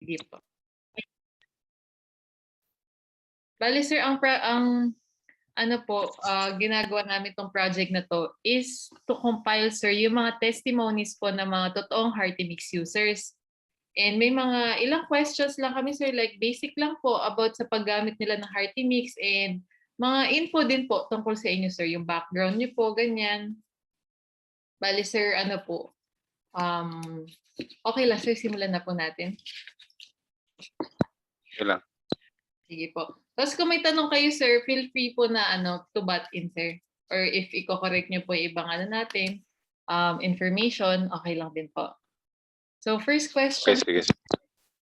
Sige po. Bale sir, ang ano po, ginagawa namin 'tong project na 'to is to compile sir yung mga testimonies po ng mga totoong HeartyMix users. And may mga ilang questions lang kami sir, like basic lang po about sa paggamit nila ng HeartyMix and mga info din po tungkol sa inyo sir, yung background niyo po, ganyan. Bale sir, ano po, okey lang sir, simulan na po natin. Okay lang. Sige po. Tapos kung may tanong kayo sir, feel free po na to butt in sir. Or if i-correct niyo po yung ibang natin, information, okay lang din po. So first Okay, question, sige.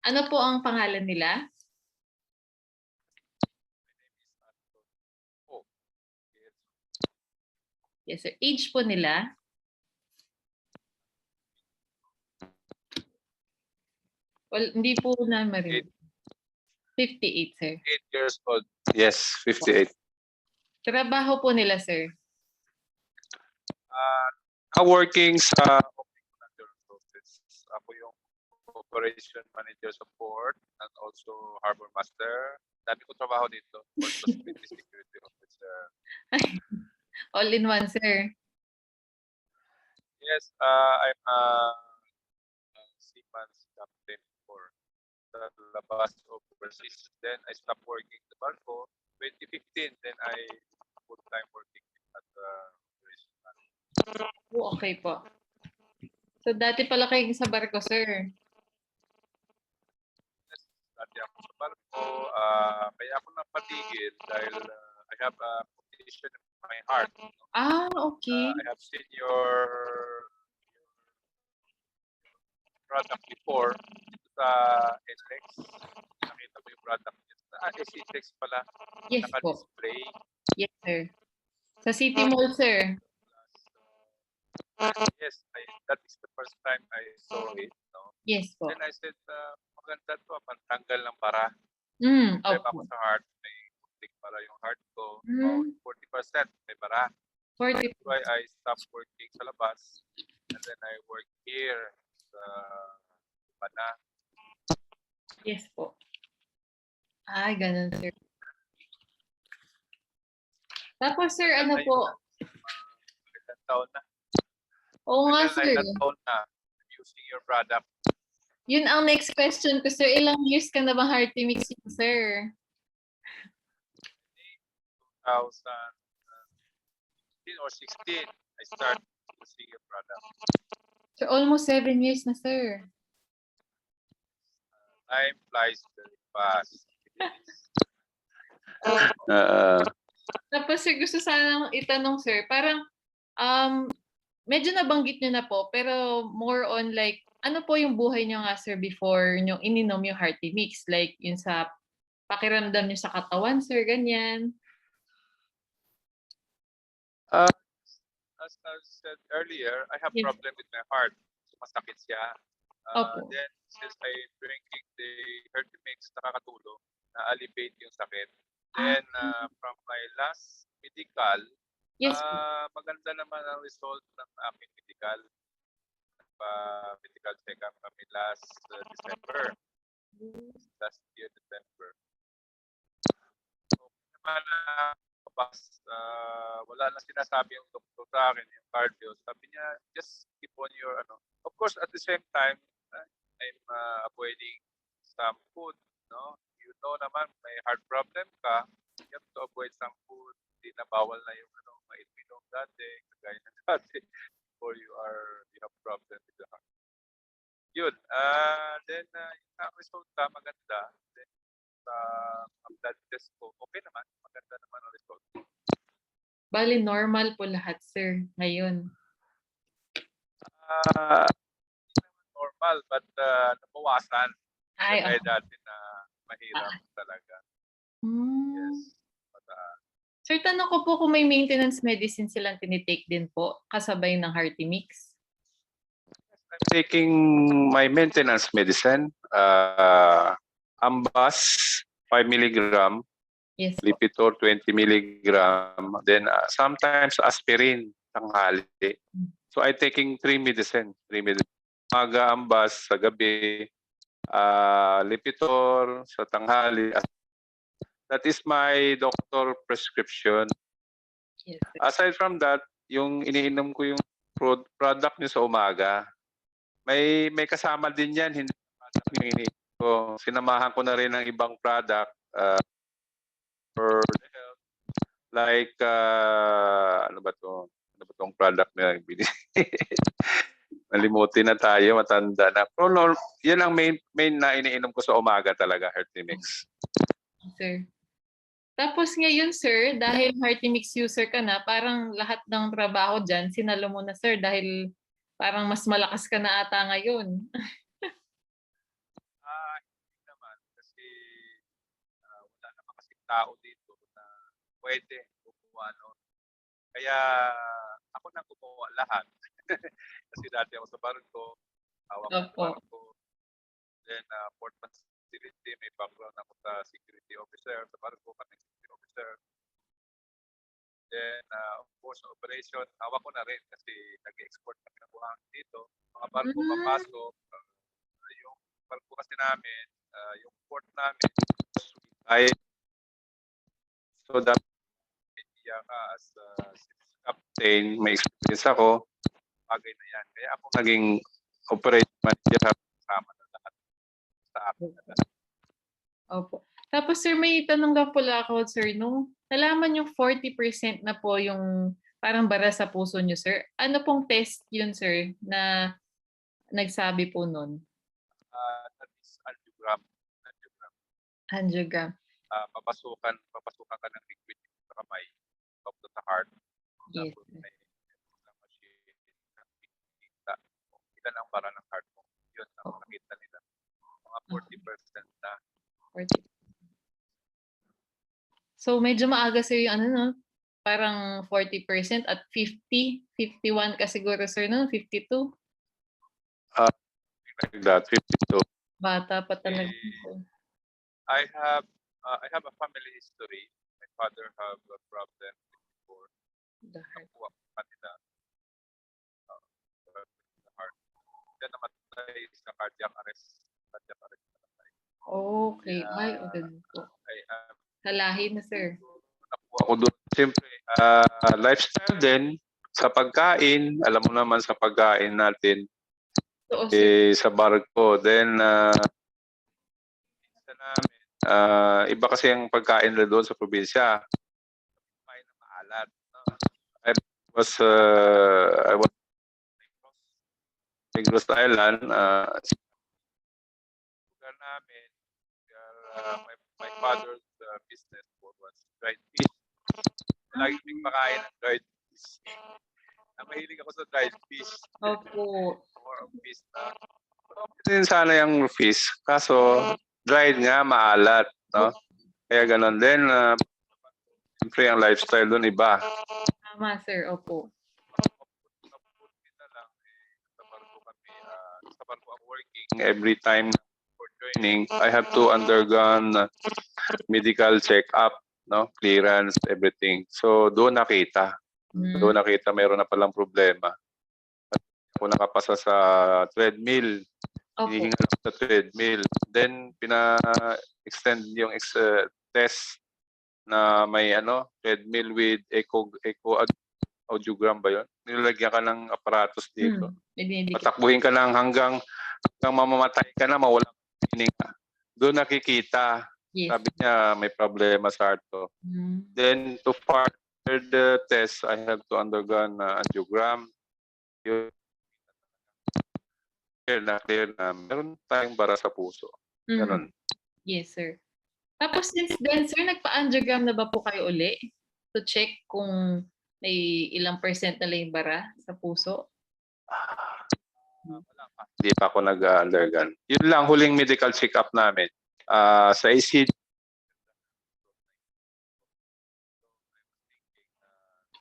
ano po ang pangalan nila? Yes sir. Age po nila? Well, hindi po na marinig. 58 sir. 8 years old. Yes, 58. Trabaho po nila sir? Working sa office. Ako yung operation manager support and also harbor master. Dami ko trabaho dito. Also security officer. All in one sir. Yes, I'm a seaman's captain for the labas overseas. Then I stopped working the barco 2015. Then I full-time working at the operation manager. Okay po. So dati pala kayong sa barko sir. Dati ako sa barko, kaya ako napatigil dahil I have a condition in my heart. Okay. I have seen your product before sa NLEX. Nakita mo yung product niya. SCTEX pala. Yes po. Naka-display. Yes sir. Sa City Mall sir. Yes, that is the first time I saw it. No? Yes po. Then I said, maganda to, pantanggal ng bara. Opo. Ako sa heart, may kunting bara yung heart ko. Mm. About 40% may bara. 40. That's why I stopped working sa labas. And then I work here sa Pana. Yes po. Ay, ganun sir. Tapos sir, ano po? Ilang taon na. Oo nga sir. Ilang taon na using your product. Yun ang next question ko sir. Ilang years ka na ba HeartyMix sir? 2015 or 16, I started using your product. So almost 7 years na sir. Time flies very fast. Tapos sir, gusto sanang itanong sir, parang medyo nabanggit nyo na po, pero more on like, ano po yung buhay nyo nga sir before nyo ininom yung HeartyMix? Like yun sa pakiramdam nyo sa katawan sir, ganyan. As I said earlier, I have Yes. problem with my heart. Masakit siya. Opo. Then, since I'm drinking the HeartyMix, nakakatulong na alleviate yung sakit. Then, from my last medical, Yes. maganda naman ang result ng aking medical. Medical check-up kami last December. Last year, December. So, naman wala na sinasabi yung doktor sa akin, yung cardio. Sabi niya, just keep on your, Of course, at the same time, I'm avoiding some food, no? You know naman, may heart problem ka, you have to avoid some food. Hindi na bawal na yung, mainom dati, kagaya na dati, or you have problem with the heart. Yun. Then, yung resulta, maganda. Then, sa blood test ko, okay naman. Maganda naman ang result. Bali, normal po lahat, sir, ngayon. Hindi naman normal, but nabawasan. Ay, Kaya dati na mahirap talaga. Yes. Sir, tanong ko po kung may maintenance medicine silang tinitake din po, kasabay ng HeartyMix. I'm taking my maintenance medicine, Ambas, 5 milligram. Yes po. Lipitor 20 milligram, then sometimes aspirin tanghali. So I taking 3 medicine. Maga ambas sa gabi, Lipitor sa tanghali. That is my doctor prescription. Yes, sir. Aside from that, yung iniinom ko yung product niyo sa umaga, may kasama din yan, hindi product yung iniinom ko. Sinamahan ko na rin ng ibang product for the health. Like, ano ba to? Ano ba tong product na nalimutin na tayo, matanda na. Pero no, yan ang main na iniinom ko sa umaga talaga, Hearty Mix. Sir. Tapos ngayon, sir, dahil Hearty Mix user ka na, parang lahat ng trabaho dyan, sinalo mo na, sir, dahil parang mas malakas ka na ata ngayon. Hindi naman kasi wala naman kasing tao dito na pwede gumawa, no? Kaya ako nang gumawa lahat. Kasi dati ako sa barko, hawak ko sa Opo. barko. Then, port facility, may background ako sa security officer, sa barko, kami security officer. Then, of course, operation, hawak ko na rin kasi nag-export kami ng buhangin dito. Mga barko papasok, yung barko kasi namin, yung port namin, ay so dapat idea ka as a captain, may experience ako, bagay na yan. Kaya ako naging operation manager kasama na lahat sa akin na lahat. Opo. Tapos sir, may tanong lang pala ako, sir, nung nalaman yung 40% na po yung parang bara sa puso nyo, sir. Ano pong test yun, sir, na nagsabi po nun? That is angiogram. Angiogram. Papasukan ka ng liquid sa kamay, up to the heart. Yes. Tapos may machine na nakikita ilan ang bara ng heart mo. Yun ang nakita nila. Mga 40% na. 40. So medyo maaga, sir, yung ano, no? Parang 40% at 50, 51 ka siguro, sir, no? 52. Like that, 52. Bata pa talaga. I have a family history. My father have a problem before. The heart. Nakuha ko kanila. The heart. Then namatay sa cardiac arrest. Okay. Ay, ganun po. Kalahin na, sir. Nakuha ko doon. Siyempre, lifestyle din. Sa pagkain, alam mo naman sa pagkain natin, Oo, sir. sa barko. Then, iba kasi ang pagkain na doon sa probinsya. Pagkain na maalat. I was Negros Island. Lugar namin, my father's business was dried fish. Lagi kaming pakain ng dried fish. Mahilig ako sa dried fish. Opo. More of fish na. Din sana yung fish, kaso dried nga, maalat, no? Kaya ganun din, siyempre ang lifestyle doon iba. Tama, sir. Opo. Sa barko ako working, every time for joining, I have to undergone medical check-up, no? Clearance, everything. So doon nakita. Doon nakita mayroon na palang problema. Ako nakapasa sa treadmill. Opo. Hinihinga lang sa treadmill. Then, pina-extend yung test na may treadmill with echo audiogram ba yun? Nilagyan ka ng aparatus dito. Patakbuhin ka lang hanggang mamamatay ka na, mawala kang hininga. Doon nakikita. Yes. Sabi niya, may problema sa heart ko. Then, to further the test, I have to undergo an angiogram. Clear na meron tayong bara sa puso. Ganon. Yes, sir. Tapos since then, sir, nagpa-angiogram na ba po kayo uli to check kung may ilang percent na lang yung bara sa puso? Wala pa. Hindi pa ako nag-undergo. Yun lang, huling medical check-up namin. Sa ECG,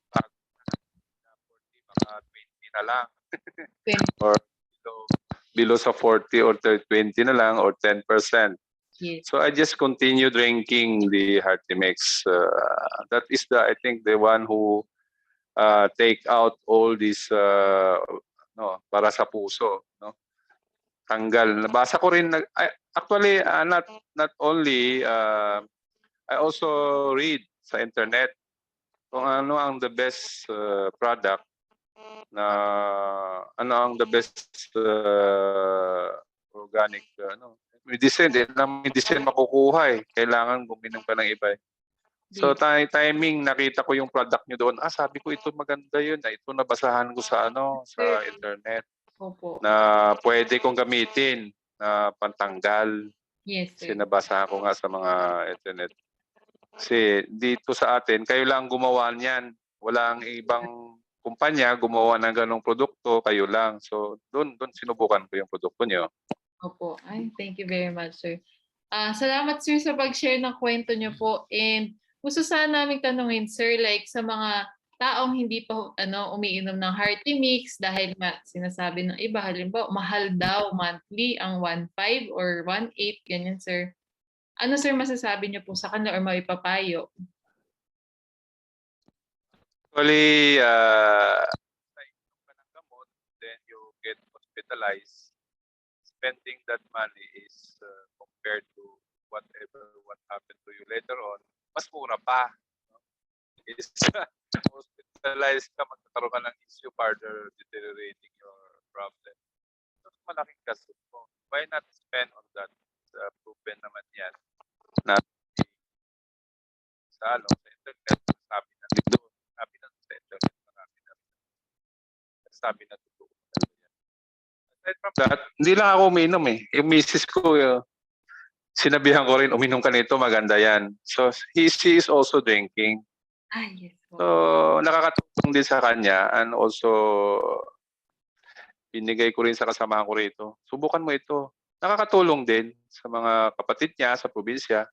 baka 20 na lang. Or below sa 40 or 20 na lang or 10%. Yes. So I just continue drinking the Hearty Mix. That is I think the one who take out all this para sa puso, no? tanggal. Nabasa ko rin, actually, not only, I also read sa internet kung ano ang the best product na ano ang the best organic medicine. Medicine makukuha eh. Kailangan guminom ka ng iba eh. So timing, nakita ko yung product nyo doon. Sabi ko ito maganda yun. Ito nabasahan ko sa sa internet Opo. na pwede kong gamitin na pantanggal. Yes, sir. Sinabasahan ko nga sa mga internet. Kasi dito sa atin, kayo lang gumawa niyan. Walang ibang kumpanya gumawa ng ganong produkto, kayo lang. So doon sinubukan ko yung produkto nyo. Opo. Ay, thank you very much, sir. Salamat, sir, sa pag-share ng kwento niyo po. And gusto sana namin tanungin, sir, like sa mga taong hindi pa umiinom ng hearty mix dahil sinasabi ng iba, halimbawa, mahal daw monthly ang 1.5 or 1.8, ganyan, sir. Ano, sir, masasabi niyo po sa kanila or maipapayo? Actually, inom ka ng gamot, then you get hospitalized. Spending that money is compared to what happened to you later on, mas mura pa. Is hospitalized ka, magkakaroon ka ng issue, further deteriorating your problem. So, malaking gastos mo. Why not spend on that? Proven naman yan. Na sa internet, sabi na dito, sabi na sa internet, marami na sabi na totoo. Aside from that, hindi lang ako uminom eh. Yung misis ko, sinabihan ko rin, uminom ka nito, maganda yan. So, she is also drinking. Yes. So, nakakatulong din sa kanya and also binigay ko rin sa kasamahan ko rito. Subukan mo ito. Nakakatulong din sa mga kapatid niya sa probinsya.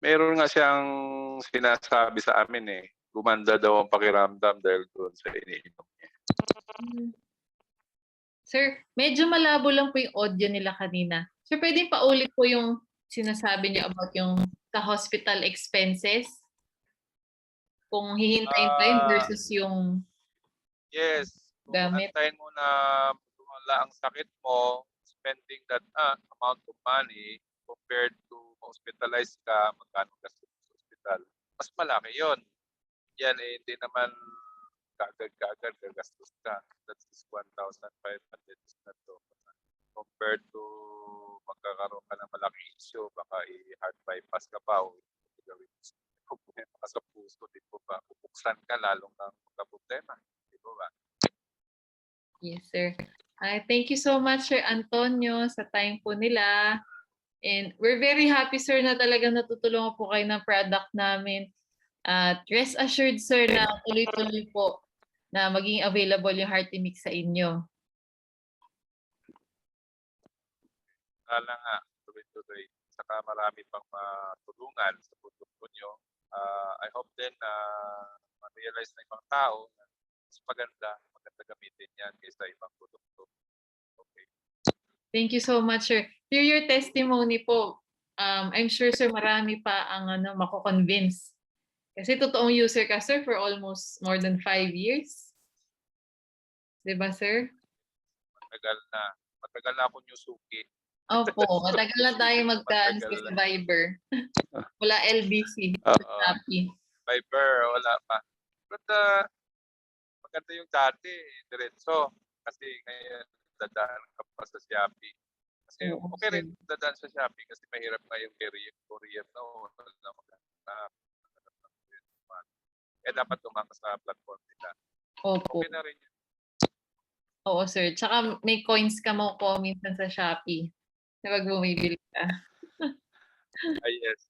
Meron nga siyang sinasabi sa amin eh, gumanda daw ang pakiramdam dahil doon sa iniinom niya. Sir, medyo malabo lang po yung audio nila kanina. Sir, pwedeng paulit po yung sinasabi niyo about yung sa hospital expenses? Kung hihintayin pa yun versus yung yes, gamit. Antayin mo na wala ang sakit mo, spending that amount of money compared to hospitalized ka, magkano gastos sa hospital. Mas malaki yon. Yan eh, hindi naman kagad gagastos ka. That's 1,500 na to. Compared to magkakaroon ka ng malaking issue, baka i-heart bypass ka pa o gawin problema ka sa puso, di po ba? Bubuksan ka lalong kang magka-problema. Di po ba? Yes, sir. Thank you so much, Sir Antonio, sa time po nila. And we're very happy, sir, na talagang natutulungan po kayo ng product namin. At rest assured, sir, na tuloy-tuloy po na maging available yung Hearty Mix sa inyo. Kala nga, tuloy-tuloy. Saka marami pang matulungan sa produkto nyo. I hope din na ma-realize na ibang tao na mas maganda gamitin yan kaysa ibang produkto. Okay. Thank you so much, sir. Through your testimony po, I'm sure, sir, marami pa ang mako-convince. Kasi totoong user ka, sir, for almost more than 5 years. Diba, sir? Matagal na ako Nyusuki. Opo, matagal na tayo sa Viber. Wala LBC. Viber, wala pa. But maganda yung dati, diretso. Kasi ngayon, dadaan ka pa sa Shopee. Kasi okay rin dadaan sa Shopee kasi mahirap na yung courier na wala maganda. Dapat dumang sa platform nila. Opo. Okay na rin yun. Oo, sir. Tsaka may coins ka mo po minsan sa Shopee. Kapag bumibili ka. Yes.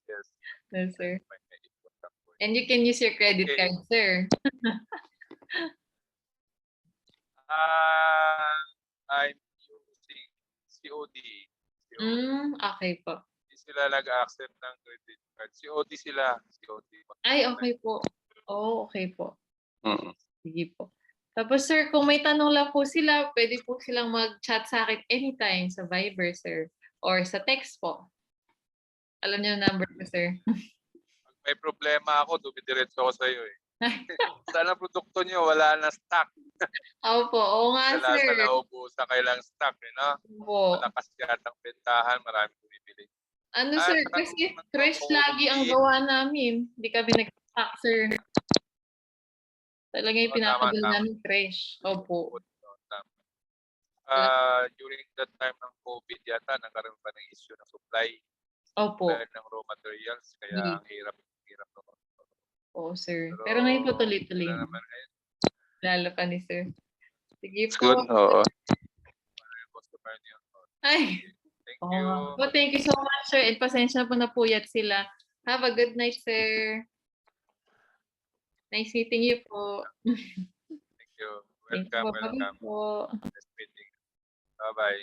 Yes, sir. And you can use your credit card, sir. I'm using COD. Okay po. Hindi sila nag-accept ng credit card. COD sila. COD. Ay, okay po. Okay po. Sige po. Tapos, sir, kung may tanong lang po sila, pwede po silang mag-chat sa akin anytime sa Viber, sir. Or sa text po. Alam niyo yung number ko, sir. Pag may problema ako, dumidiretso ako sa iyo eh. Sana produkto nyo wala na stock. Opo, oo nga, Kadalasan sir. nauubusan kayo lang stock, no? Opo. Malakas yatang bentahan, maraming bumibili. Ano, sir, Tanong kasi naman ko, fresh lagi ang gawa namin. Hindi kami nag-stock, sir. Talaga yung tama, pinapadala tama. namin fresh. Opo. Tama. During that time ng COVID yata, nagkaroon pa ng issue ng supply Opo. ng raw materials. Kaya ang hirap naman. Oo, sir. Pero Pero ngayon po tuloy-tuloy wala na. naman ngayon. Lalo pa ni sir. Sige It's po. good, oo. Customer niyo. Ay, Thank oo you. nga. Oh, thank you so much, sir. And pasensya po na puyat sila. Have a good night, sir. Nice meeting you po. Thank you. Thank you Welcome, po. Bye welcome. po. Nice meeting. Bye-bye.